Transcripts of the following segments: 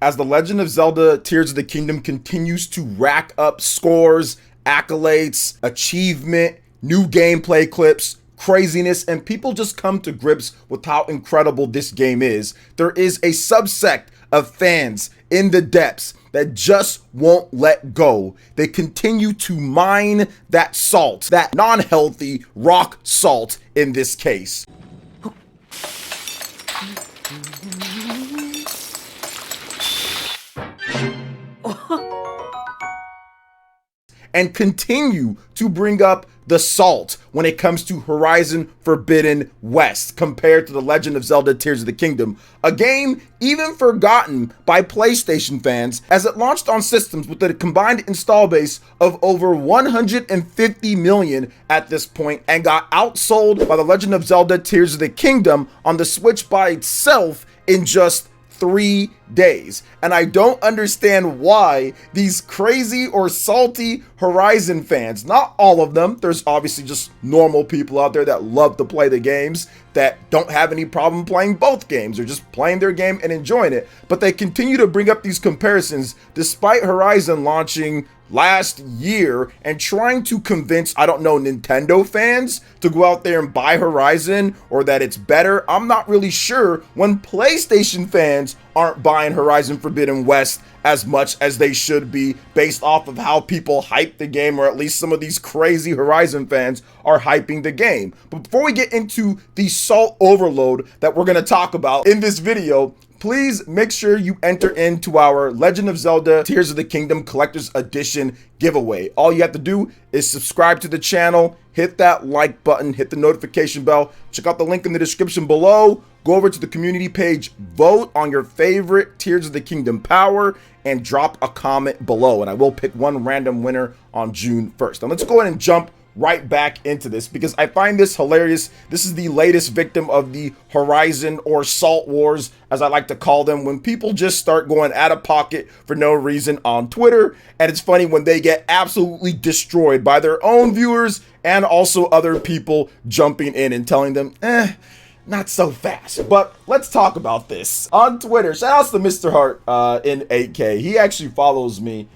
As The Legend of Zelda Tears of the Kingdom continues to rack up scores, accolades, achievement, new gameplay clips, craziness, and people just come to grips with how incredible this game is, there is a subsect of fans in the depths that just won't let go. They continue to mine that salt, that non-healthy rock salt in this case. And continue to bring up the salt when it comes to Horizon Forbidden West compared to The Legend of Zelda Tears of the Kingdom, a game even forgotten by PlayStation fans as it launched on systems with a combined install base of over 150 million at this point and got outsold by The Legend of Zelda Tears of the Kingdom on the Switch by itself in just 3 days. And I don't understand why these crazy or salty Horizon fans, not all of them, there's obviously just normal people out there that love to play the games that don't have any problem playing both games or just playing their game and enjoying it, but they continue to bring up these comparisons despite Horizon launching last year and trying to convince, I don't know, Nintendo fans to go out there and buy Horizon or that it's better. I'm not really sure when PlayStation fans aren't buying Horizon Forbidden West as much as they should be based off of how people hype the game, or at least some of these crazy Horizon fans are hyping the game. But before we get into the salt overload that we're going to talk about in this video, please make sure you enter into our Legend of Zelda Tears of the Kingdom Collector's Edition giveaway. All you have to do is subscribe to the channel, hit that like button, hit the notification bell, check out the link in the description below, go over to the community page, vote on your favorite Tears of the Kingdom power, and drop a comment below. And I will pick one random winner on June 1st. Now let's go ahead and jump right back into this because I find this hilarious. This is the latest victim of the Horizon or Salt Wars, as I like to call them, when people just start going out of pocket for no reason on Twitter. And it's funny when they get absolutely destroyed by their own viewers and also other people jumping in and telling them, not so fast. But let's talk about this. On Twitter, shout outs to Mr. Hart in 8K. He actually follows me.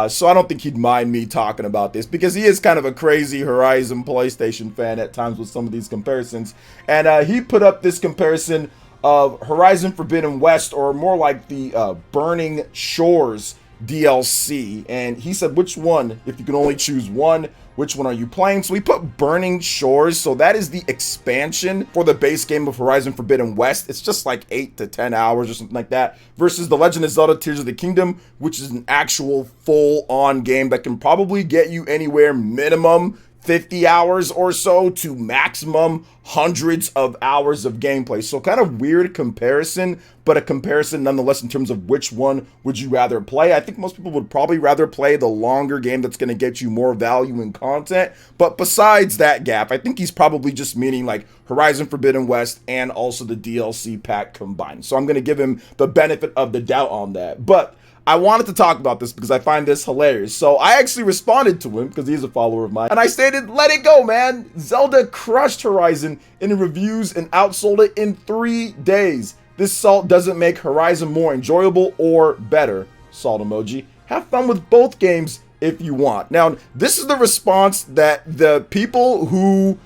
So I don't think he'd mind me talking about this because he is kind of a crazy Horizon PlayStation fan at times with some of these comparisons. And he put up this comparison of Horizon Forbidden West, or more like the Burning Shores DLC. And he said, which one, if you can only choose one, which one are you playing? So we put Burning Shores. So that is the expansion for the base game of Horizon Forbidden West. It's just like 8 to 10 hours or something like that, versus The Legend of Zelda Tears of the Kingdom, which is an actual full-on game that can probably get you anywhere minimum 50 hours or so to maximum hundreds of hours of gameplay. So kind of weird comparison, but a comparison nonetheless in terms of which one would you rather play. I think most people would probably rather play the longer game that's going to get you more value and content. But besides that gap, I think he's probably just meaning like Horizon Forbidden West and also the DLC pack combined. So I'm going to give him the benefit of the doubt on that. But I wanted to talk about this because I find this hilarious. So I actually responded to him because he's a follower of mine. And I stated, let it go, man. Zelda crushed Horizon in reviews and outsold it in 3 days. This salt doesn't make Horizon more enjoyable or better. Salt emoji. Have fun with both games if you want. Now, this is the response that the people who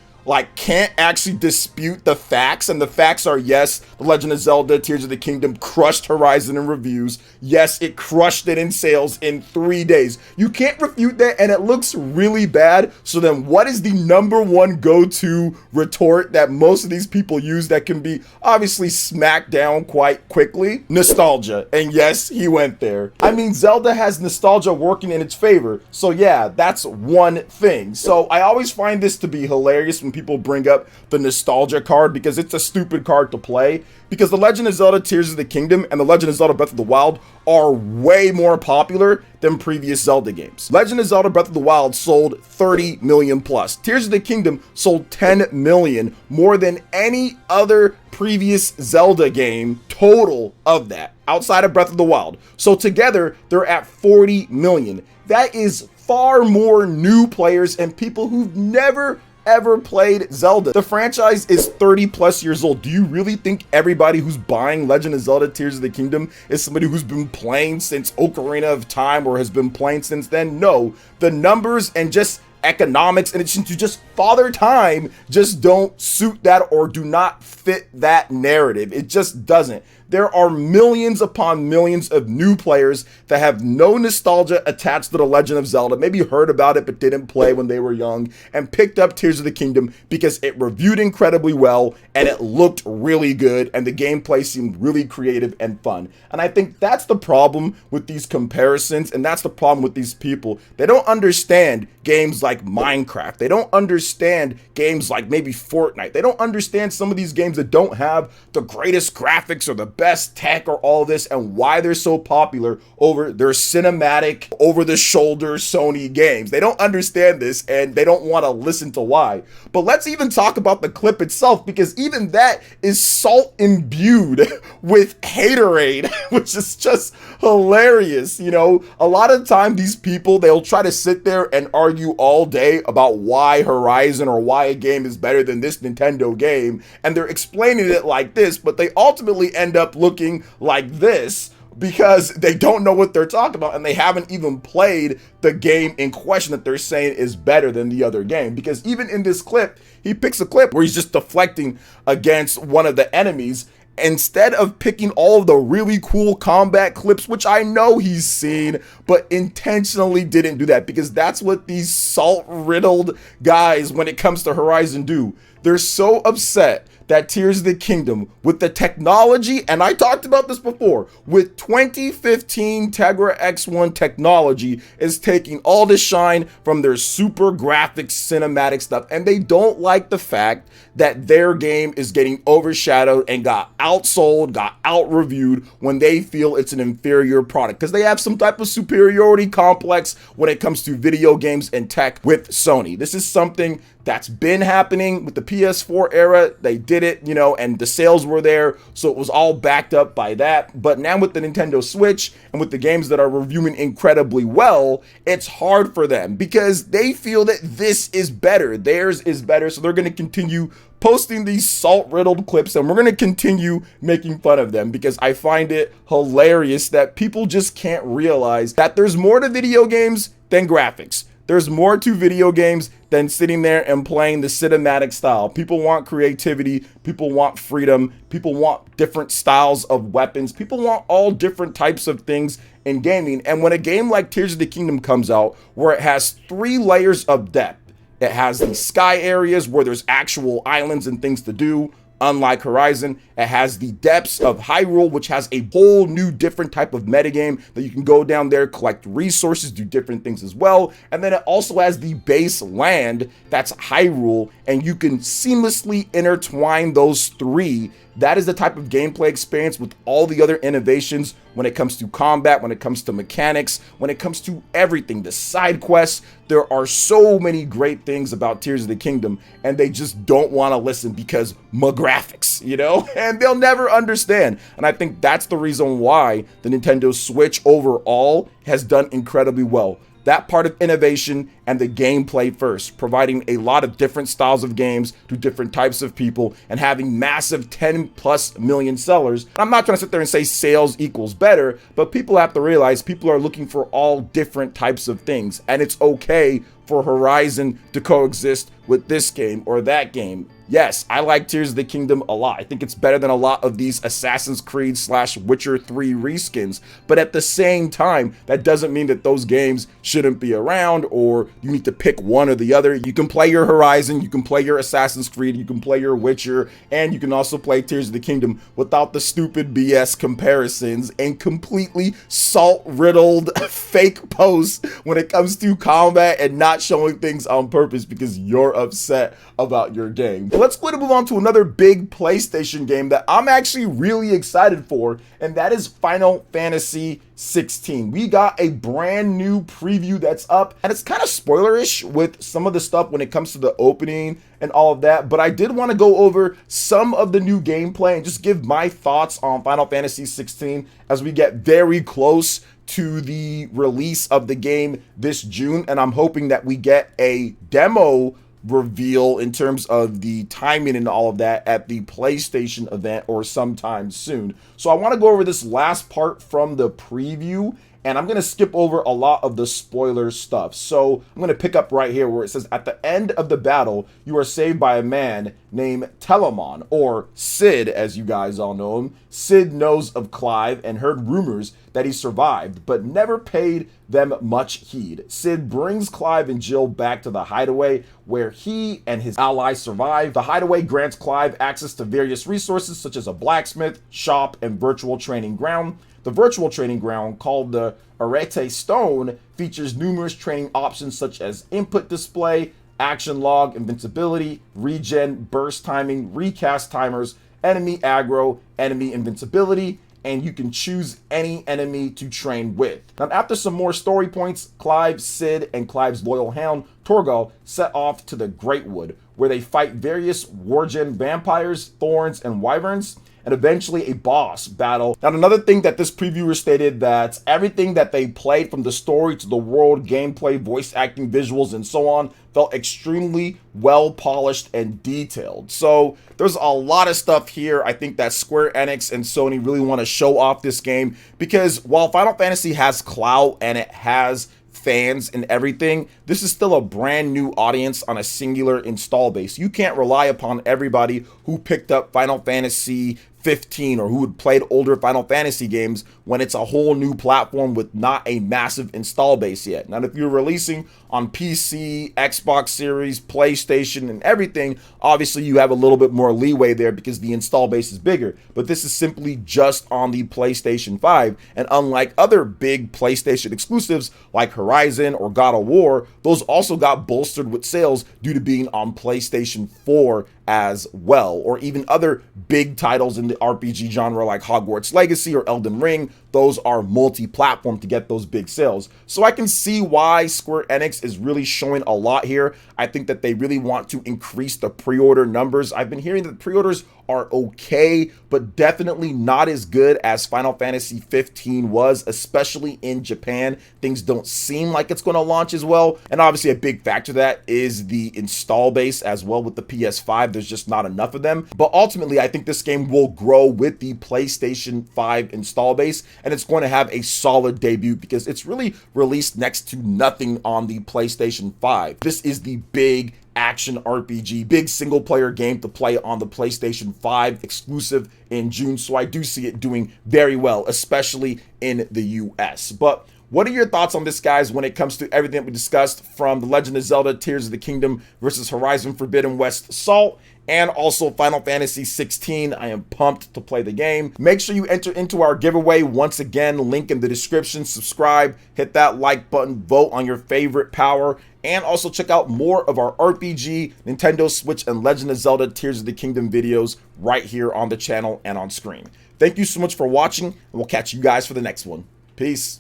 can't actually dispute the facts, and the facts are, yes, The Legend of Zelda Tears of the Kingdom crushed Horizon in reviews. Yes, it crushed it in sales in 3 days. You can't refute that, and it looks really bad. So then what is the number one go-to retort that most of these people use that can be obviously smacked down quite quickly? Nostalgia. And yes, he went there. I mean, Zelda has nostalgia working in its favor. So yeah, that's one thing. So I always find this to be hilarious when people bring up the nostalgia card because it's a stupid card to play, because The Legend of Zelda Tears of the Kingdom and The Legend of Zelda Breath of the Wild are way more popular than previous Zelda games. Legend of Zelda Breath of the Wild sold 30 million plus. Tears of the Kingdom sold 10 million, more than any other previous Zelda game total of that outside of Breath of the Wild. So together they're at 40 million. That is far more new players and people who've never ever played Zelda. The franchise is 30 plus years old. Do you really think everybody who's buying Legend of Zelda Tears of the Kingdom is somebody who's been playing since Ocarina of Time or has been playing since then? No, the numbers and just economics and it's just father time just don't suit that or do not fit that narrative. It just doesn't. There are millions upon millions of new players that have no nostalgia attached to The Legend of Zelda, maybe heard about it but didn't play when they were young, and picked up Tears of the Kingdom because it reviewed incredibly well and it looked really good and the gameplay seemed really creative and fun. And I think that's the problem with these comparisons, and that's the problem with these people. They don't understand games like Minecraft. They don't understand games like maybe Fortnite. They don't understand some of these games that don't have the greatest graphics or the best tech or all this, and why they're so popular over their cinematic, over-the-shoulder Sony games. They don't understand this and they don't want to listen to why. But let's even talk about the clip itself, because even that is salt imbued with haterade, which is just hilarious. You know, a lot of time these people, they'll try to sit there and argue all day about why Horizon or why a game is better than this Nintendo game, and they're explaining it like this, but they ultimately end up looking like this because they don't know what they're talking about and they haven't even played the game in question that they're saying is better than the other game. Because even in this clip, he picks a clip where he's just deflecting against one of the enemies instead of picking all of the really cool combat clips, which I know he's seen, but intentionally didn't do that, because that's what these salt-riddled guys when it comes to Horizon do. They're so upset that Tears of the Kingdom, with the technology, and I talked about this before, with 2015 Tegra X1 technology, is taking all the shine from their super graphic cinematic stuff, and they don't like the fact that their game is getting overshadowed and got outsold, got out-reviewed when they feel it's an inferior product, because they have some type of superiority complex when it comes to video games and tech with Sony. This is something that's been happening with the PS4 era. They did it, you know, and the sales were there, so it was all backed up by that. But now with the Nintendo Switch and with the games that are reviewing incredibly well, it's hard for them because they feel that this is better, theirs is better, so they're going to continue posting these salt-riddled clips, and we're going to continue making fun of them because I find it hilarious that people just can't realize that there's more to video games than graphics. There's more to video games than sitting there and playing the cinematic style. People want creativity, people want freedom, people want different styles of weapons, people want all different types of things in gaming. And when a game like Tears of the Kingdom comes out, where it has 3 layers of depth, it has the sky areas where there's actual islands and things to do, unlike Horizon. It has the depths of Hyrule, which has a whole new different type of metagame that you can go down there, collect resources, do different things as well. And then it also has the base land that's Hyrule, and you can seamlessly intertwine those 3. That is the type of gameplay experience with all the other innovations when it comes to combat, when it comes to mechanics, when it comes to everything, the side quests. There are so many great things about Tears of the Kingdom, and they just don't want to listen because graphics, you know, and they'll never understand. And I think that's the reason why the Nintendo Switch overall has done incredibly well. That part of innovation and the gameplay first, providing a lot of different styles of games to different types of people and having massive 10+ million sellers. I'm not trying to sit there and say sales equals better, but people have to realize people are looking for all different types of things, and it's okay for Horizon to coexist with this game or that game. Yes, I like Tears of the Kingdom a lot. I think it's better than a lot of these Assassin's Creed / Witcher 3 reskins. But at the same time, that doesn't mean that those games shouldn't be around or you need to pick one or the other. You can play your Horizon, you can play your Assassin's Creed, you can play your Witcher, and you can also play Tears of the Kingdom without the stupid BS comparisons and completely salt-riddled fake posts when it comes to combat and not showing things on purpose because you're upset about your game. But let's go ahead and move on to another big PlayStation game that I'm actually really excited for, and that is Final Fantasy 16. We got a brand new preview that's up, and it's kind of spoilerish with some of the stuff when it comes to the opening and all of that, but I did want to go over some of the new gameplay and just give my thoughts on Final Fantasy 16 as we get very close to the release of the game this June. And I'm hoping that we get a demo reveal in terms of the timing and all of that at the PlayStation event or sometime soon. So I want to go over this last part from the preview, and I'm going to skip over a lot of the spoiler stuff. So I'm going to pick up right here where it says, at the end of the battle, you are saved by a man named Telamon, or Sid, as you guys all know him. Sid knows of Clive and heard rumors that he survived, but never paid them much heed. Sid brings Clive and Jill back to the hideaway where he and his allies survive. The hideaway grants Clive access to various resources such as a blacksmith, shop, and virtual training ground. The virtual training ground, called the Arete Stone, features numerous training options such as input display, action log, invincibility, regen, burst timing, recast timers, enemy aggro, enemy invincibility, and you can choose any enemy to train with. Now, after some more story points, Clive, Sid, and Clive's loyal hound, Torgal, set off to the Great Wood, where they fight various Wargen vampires, thorns, and wyverns, and eventually a boss battle. Now, another thing that this previewer stated, that everything that they played, from the story to the world, gameplay, voice acting, visuals, and so on, felt extremely well polished and detailed. So there's a lot of stuff here. I think that Square Enix and Sony really want to show off this game, because while Final Fantasy has clout and it has fans and everything, this is still a brand new audience on a singular install base. You can't rely upon everybody who picked up Final Fantasy 15 or who had played older Final Fantasy games when it's a whole new platform with not a massive install base yet. Now, if you're releasing on PC, Xbox Series, PlayStation, and everything, obviously you have a little bit more leeway there because the install base is bigger. But this is simply just on the PlayStation 5, and unlike other big PlayStation exclusives like Horizon or God of War, those also got bolstered with sales due to being on PlayStation 4 as well, or even other big titles in the RPG genre like Hogwarts Legacy or Elden Ring. Those are multi-platform to get those big sales. So I can see why Square Enix is really showing a lot here. I think that they really want to increase the pre-order numbers. I've been hearing that pre-orders are okay, but definitely not as good as Final Fantasy 15 was, especially in Japan. Things don't seem like it's going to launch as well. And obviously a big factor of that is the install base as well. With the PS5, there's just not enough of them. But ultimately, I think this game will grow with the PlayStation 5 install base, and it's going to have a solid debut because it's really released next to nothing on the PlayStation 5. This is the big action RPG, big single player game to play on the PlayStation 5, exclusive in June. So I do see it doing very well, especially in the US. But what are your thoughts on this, guys, when it comes to everything that we discussed, from The Legend of Zelda Tears of the Kingdom versus Horizon Forbidden West Assault, and also Final Fantasy 16? I am pumped to play the game. Make sure you enter into our giveaway. Once again, link in the description. Subscribe, hit that like button, vote on your favorite power, and also check out more of our RPG, Nintendo Switch, and Legend of Zelda Tears of the Kingdom videos right here on the channel and on screen. Thank you so much for watching, and we'll catch you guys for the next one. Peace.